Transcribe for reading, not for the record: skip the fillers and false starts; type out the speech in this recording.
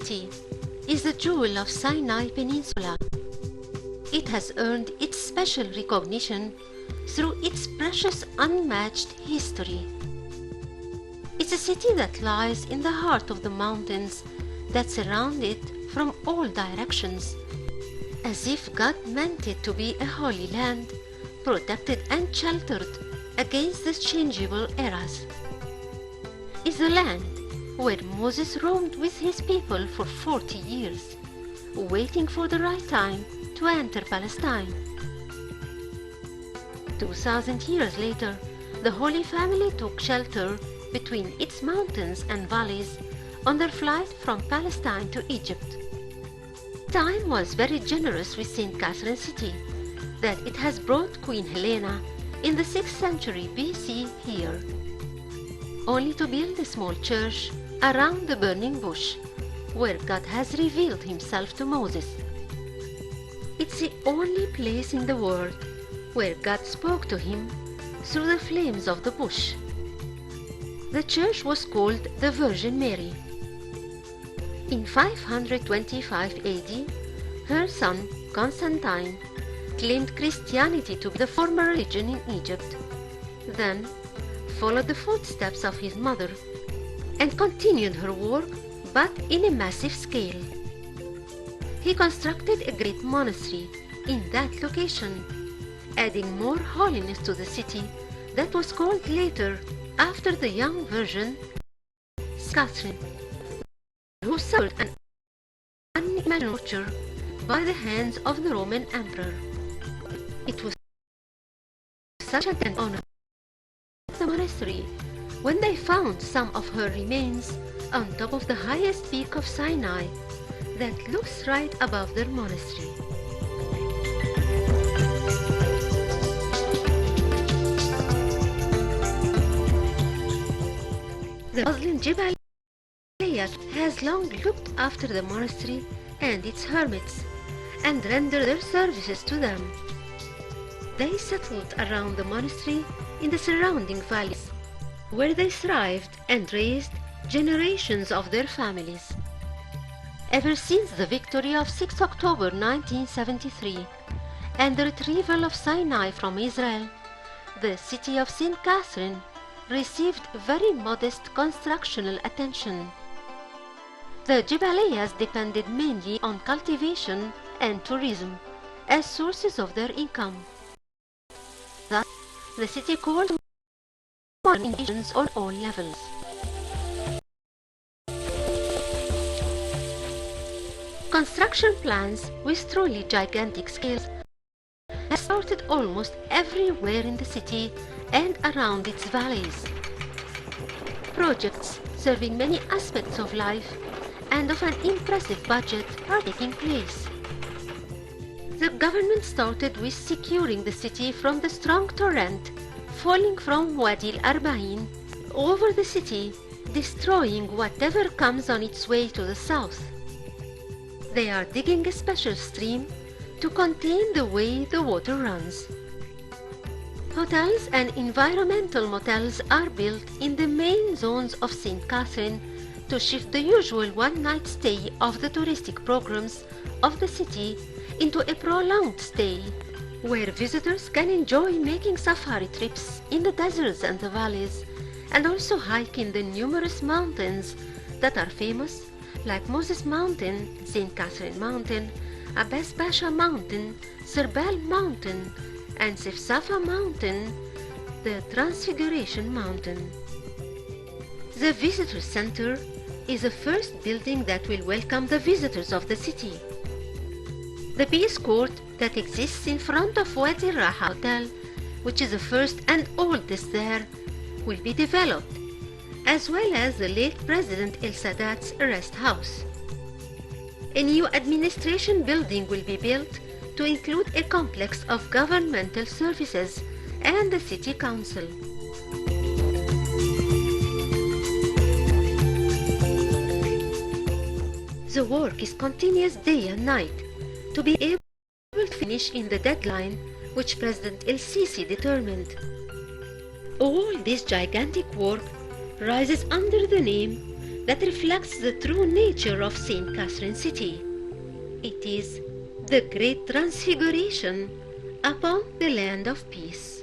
city is the jewel of Sinai Peninsula. It has earned its special recognition through its precious unmatched history. It's a city that lies in the heart of the mountains that surround it from all directions, as if God meant it to be a holy land, protected and sheltered against the changeable eras. It's the land where Moses roamed with his people for 40 years, waiting for the right time to enter Palestine. 2,000 years later, the Holy Family took shelter between its mountains and valleys on their flight from Palestine to Egypt. Time was very generous with St. Catherine city, that it has brought Queen Helena in the 6th century BC here, only to build a small church around the burning bush, where God has revealed himself to Moses. It's the only place in the world where God spoke to him through the flames of the bush. The church was called the Virgin Mary. In 525 AD, her son Constantine claimed Christianity to be the former religion in Egypt, then followed the footsteps of his mother and continued her work, but in a massive scale. He constructed a great monastery in that location, adding more holiness to the city that was called later, after the young virgin, Catherine, who suffered an unimaginable torture by the hands of the Roman emperor. It was such an honor to the monastery when they found some of her remains on top of the highest peak of Sinai that looks right above their monastery. The Muslim Jebel has long looked after the monastery and its hermits and rendered their services to them. They settled around the monastery in the surrounding valleys, where they thrived and raised generations of their families. Ever since the victory of 6 October 1973 and the retrieval of Sinai from Israel, the city of St. Catherine received very modest constructional attention. The Jebaliyas depended mainly on cultivation and tourism as sources of their income. Thus, the city called modern invasions on all levels. Construction plans with truly gigantic scales have started almost everywhere in the city and around its valleys. Projects serving many aspects of life and of an impressive budget are taking place. The government started with securing the city from the strong torrent falling from Wadi al-Arba'in over the city, destroying whatever comes on its way to the south. They are digging a special stream to contain the way the water runs. Hotels and environmental motels are built in the main zones of St. Catherine to shift the usual one-night stay of the touristic programs of the city into a prolonged stay, where visitors can enjoy making safari trips in the deserts and the valleys, and also hike in the numerous mountains that are famous, like Moses Mountain, St. Catherine Mountain, Abbas Pasha Mountain, Serbal Mountain, and Sefsafa Mountain, the Transfiguration Mountain. The Visitor Center is the first building that will welcome the visitors of the city. The Peace Court that exists in front of Wadi Raha Hotel, which is the first and oldest there, will be developed, as well as the late President El Sadat's rest house. A new administration building will be built to include a complex of governmental services and the city council. The work is continuous day and night to be able to finish in the deadline which President El Sisi determined. All this gigantic work rises under the name that reflects the true nature of St. Catherine City. It is the Great Transfiguration upon the land of peace.